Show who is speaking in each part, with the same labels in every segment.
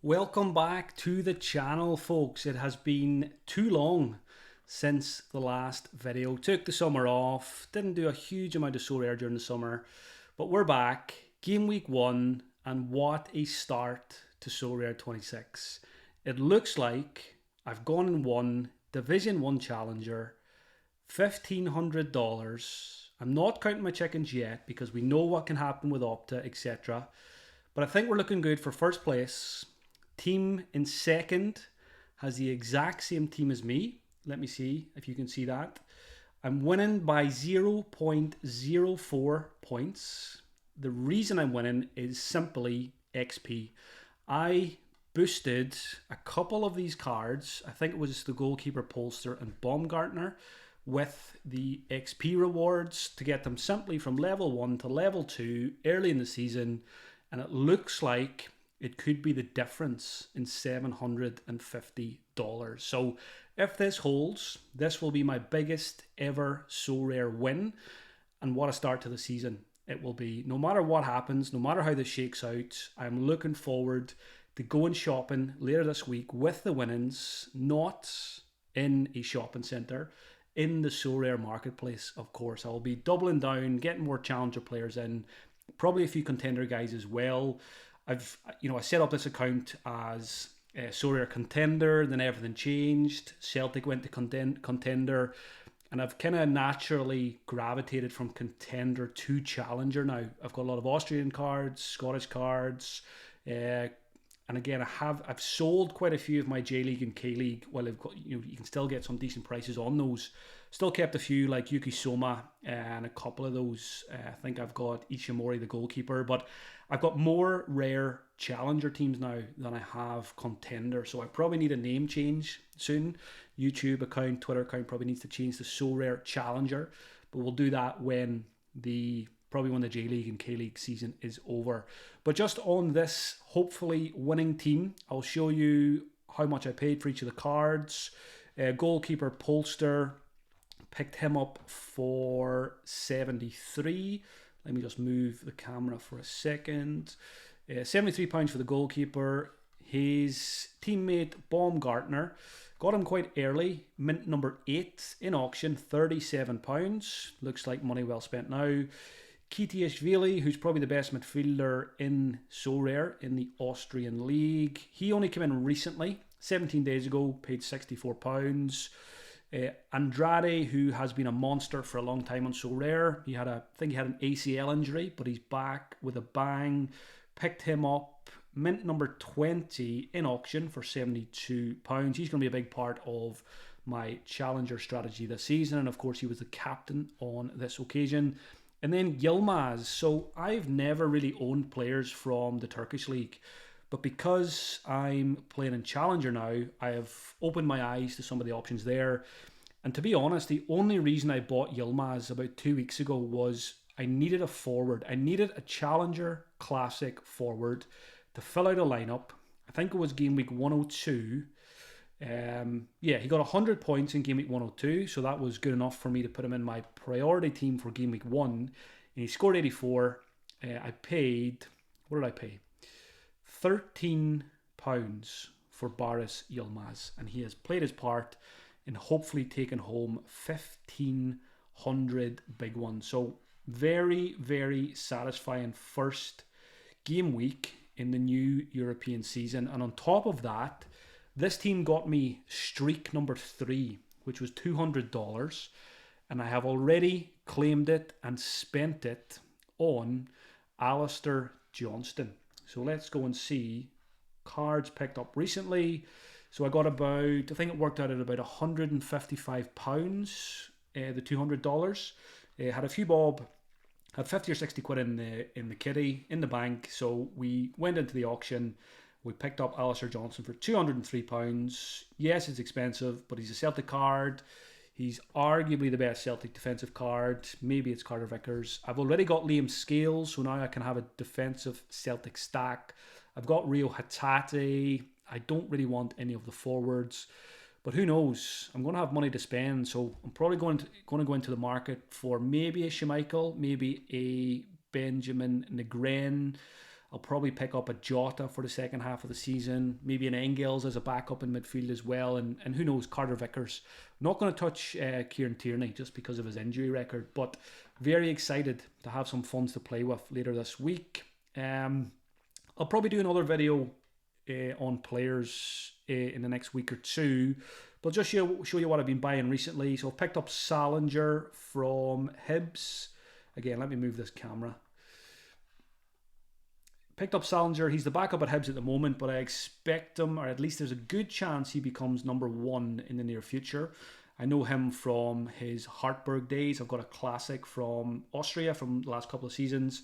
Speaker 1: Welcome back to the channel, folks. It has been too long since the last video. Took the summer off, didn't do a huge amount of Sorare during the summer, but we're back. Game week 1, and what a start to Sorare 26. It looks like I've gone and won Division 1 Challenger, $1,500. I'm not counting my chickens yet because we know what can happen with Opta, etc. But I think we're looking good for first place. Team in second has the exact same team as me. Let me see if you can see that. I'm winning by 0.04 points. The reason I'm winning is simply XP. I boosted a couple of these cards. I think it was the Goalkeeper Polster and Baumgartner with the XP rewards to get them simply from level 1 to level 2 early in the season. And it looks like it could be the difference in $750. So if this holds, this will be my biggest ever Sorare win. And what a start to the season it will be. No matter what happens, no matter how this shakes out, I'm looking forward to going shopping later this week with the winnings, not in a shopping centre, in the Sorare marketplace, of course. I'll be doubling down, getting more challenger players in, probably a few contender guys as well. I set up this account as Sorare contender, then everything changed. Celtic went to contender, and I've kind of naturally gravitated from contender to challenger now. I've got a lot of Austrian cards, Scottish cards, and again, I've sold quite a few of my J League and K League. Well, I've got, you can still get some decent prices on those. Still kept a few like Yuki Soma and a couple of those. I think I've got Ishimori, the goalkeeper, but I've got more rare challenger teams now than I have contender. So I probably need a name change soon. YouTube account, Twitter account probably needs to change to Sorare Challenger, but we'll do that when the J League and K League season is over. But just on this hopefully winning team, I'll show you how much I paid for each of the cards. Goalkeeper Polster, picked him up for 73. Let me just move the camera for a second. £73 for the goalkeeper. His teammate Baumgartner, got him quite early, mint number 8 in auction, £37. Looks like money well spent now. Kitiashvili, who's probably the best midfielder in Sorare in the Austrian league. He only came in recently, 17 days ago, paid £64. Andrade, who has been a monster for a long time on Sorare. I think he had an ACL injury, but he's back with a bang. Picked him up, mint number 20 in auction for £72. He's going to be a big part of my challenger strategy this season, and of course he was the captain on this occasion. And then Yilmaz. So I've never really owned players from the Turkish league, but because I'm playing in Challenger now, I have opened my eyes to some of the options there. And to be honest, the only reason I bought Yilmaz about 2 weeks ago was I needed a forward. I needed a Challenger Classic forward to fill out a lineup. I think it was game week 102. He got 100 points in game week 102, so that was good enough for me to put him in my priority team for game week 1. And he scored 84. I paid, what did I pay? £13 for Boris Yilmaz, and he has played his part in hopefully taking home 1,500 big ones. So very, very satisfying first game week in the new European season. And on top of that, this team got me streak number 3, which was $200, and I have already claimed it and spent it on Alistair Johnston. So let's go and see cards picked up recently. So I got I think it worked out at about £155, the $200. Had a few bob, had 50 or 60 quid in the kitty, in the bank. So we went into the auction. We picked up Alistair Johnson for £203. Yes, it's expensive, but he's a Celtic card. He's arguably the best Celtic defensive card. Maybe it's Carter Vickers. I've already got Liam Scales, so now I can have a defensive Celtic stack. I've got Rio Hatate. I don't really want any of the forwards, but who knows? I'm going to have money to spend, so I'm probably going to go into the market for maybe a Schmeichel, maybe a Benjamin Negren. I'll probably pick up a Jota for the second half of the season, maybe an Engels as a backup in midfield as well, and who knows, Carter Vickers. Not going to touch Kieran Tierney just because of his injury record, but very excited to have some funds to play with later this week. I'll probably do another video on players in the next week or two, but just show you what I've been buying recently. So I've picked up Salinger from Hibs. Again, let me move this camera. Picked up Salinger. He's the backup at Hibs at the moment, but I expect him, or at least there's a good chance he becomes number one in the near future. I know him from his Hartberg days. I've got a classic from Austria from the last couple of seasons.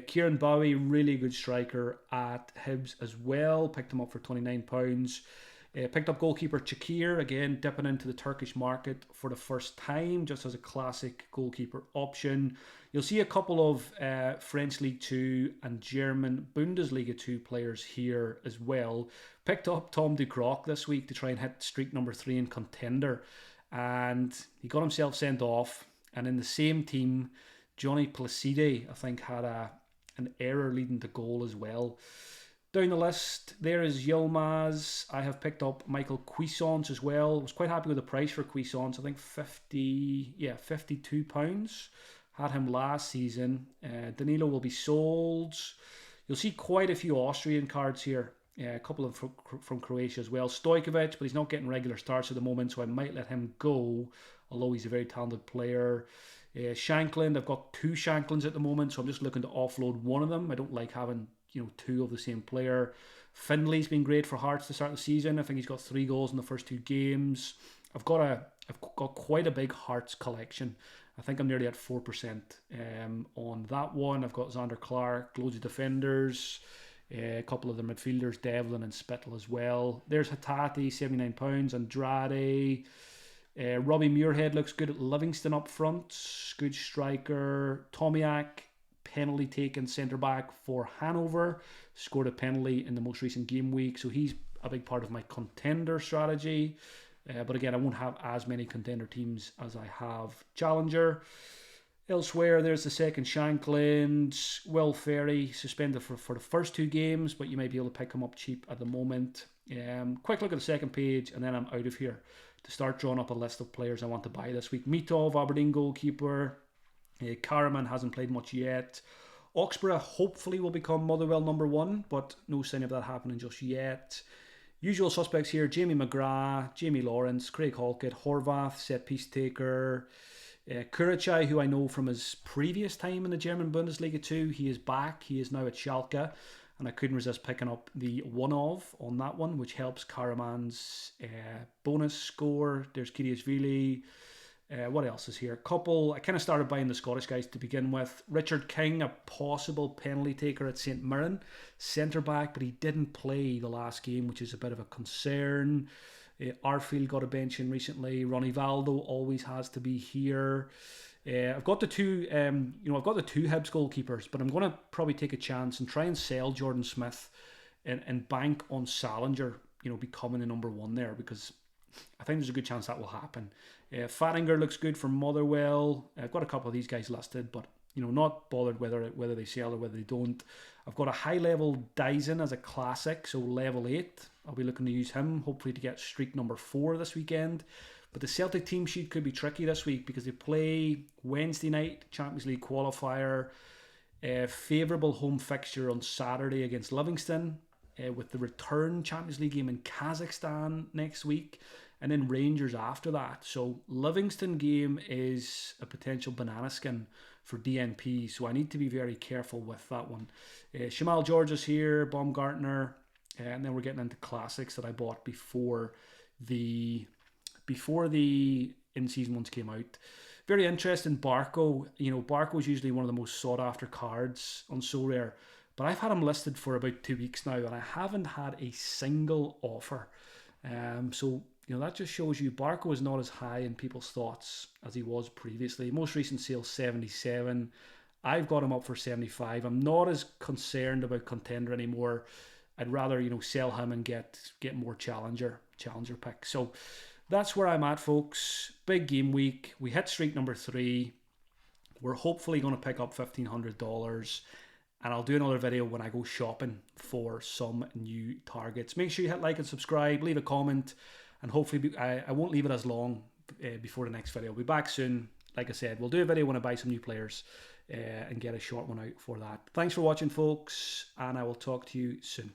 Speaker 1: Kieran Bowie, really good striker at Hibs as well. Picked him up for £29. Picked up goalkeeper Çakir, again dipping into the Turkish market for the first time, just as a classic goalkeeper option. You'll see a couple of French League 2 and German Bundesliga 2 players here as well. Picked up Tom Ducroc this week to try and hit streak number 3 in Contender, and he got himself sent off. And in the same team, Johnny Placide, I think, had an error leading to goal as well. Down the list, there is Yilmaz. I have picked up Michael Cuisance as well. I was quite happy with the price for Cuisance. I think £52. Had him last season. Danilo will be sold. You'll see quite a few Austrian cards here. A couple of from Croatia as well. Stojkovic, but he's not getting regular starts at the moment, so I might let him go, although he's a very talented player. Shankland, I've got 2 Shanklins at the moment, so I'm just looking to offload one of them. I don't like having 2 of the same player. Findlay's been great for Hearts to start the season. I think he's got 3 goals in the first 2 games. I've got quite a big Hearts collection. I think I'm nearly at 4% on that one. I've got Xander Clark, loads of defenders, a couple of the midfielders, Devlin and Spittle as well. There's Hatate, £79. Andrade. Robbie Muirhead looks good at Livingston up front. Good striker. Tomiak, penalty taken centre back for Hanover. Scored a penalty in the most recent game week, so he's a big part of my contender strategy. But again, I won't have as many contender teams as I have challenger. Elsewhere, there's the second Shankland. Will Ferry suspended for the first 2 games, but you might be able to pick him up cheap at the moment. Quick look at the second page, and then I'm out of here to start drawing up a list of players I want to buy this week. Mitov, Aberdeen goalkeeper. Karaman hasn't played much yet. Oxborough hopefully will become Motherwell number 1, but no sign of that happening just yet. Usual suspects here: Jamie McGrath, Jamie Lawrence, Craig Halkett, Horvath, set piece taker. Kurachai, who I know from his previous time in the German Bundesliga 2, he is back. He is now at Schalke, and I couldn't resist picking up the one-of on that one, which helps Karaman's bonus score. There's Kiriashvili. What else is here? I kind of started buying the Scottish guys to begin with. Richard King, a possible penalty taker at St Mirren, centre back, but he didn't play the last game, which is a bit of a concern. Arfield got a bench in recently. Ronnie Valdo always has to be here. I've got the 2 Hibs goalkeepers, but I'm going to probably take a chance and try and sell Jordan Smith and bank on Salinger, becoming the number 1 there, because I think there's a good chance that will happen. Fattinger looks good for Motherwell. I've got a couple of these guys listed, but not bothered whether they sell or whether they don't. I've got a high level Dyson as a classic, so level 8. I'll be looking to use him, hopefully to get streak number 4 this weekend. But the Celtic team sheet could be tricky this week because they play Wednesday night, Champions League qualifier, favourable home fixture on Saturday against Livingston, with the return Champions League game in Kazakhstan next week, and then Rangers after that. So Livingston game is a potential banana skin for DNP, so I need to be very careful with that one. Shamal George is here, Baumgartner, and then we're getting into classics that I bought before the in-season ones came out. Very interesting, Barco. Barco is usually one of the most sought-after cards on Sorare, but I've had him listed for about 2 weeks now, and I haven't had a single offer. So that just shows you Barco is not as high in people's thoughts as he was previously. Most recent sale 77. I've got him up for 75. I'm not as concerned about contender anymore. I'd rather sell him and get more challenger picks. So that's where I'm at, folks. Big game week. We hit streak number 3. We're hopefully going to pick up $1,500. and I'll do another video when I go shopping for some new targets. Make sure you hit like and subscribe, leave a comment, and hopefully I won't leave it as long before the next video. I'll be back soon. Like I said, we'll do a video when I buy some new players and get a short one out for that. Thanks for watching, folks, and I will talk to you soon.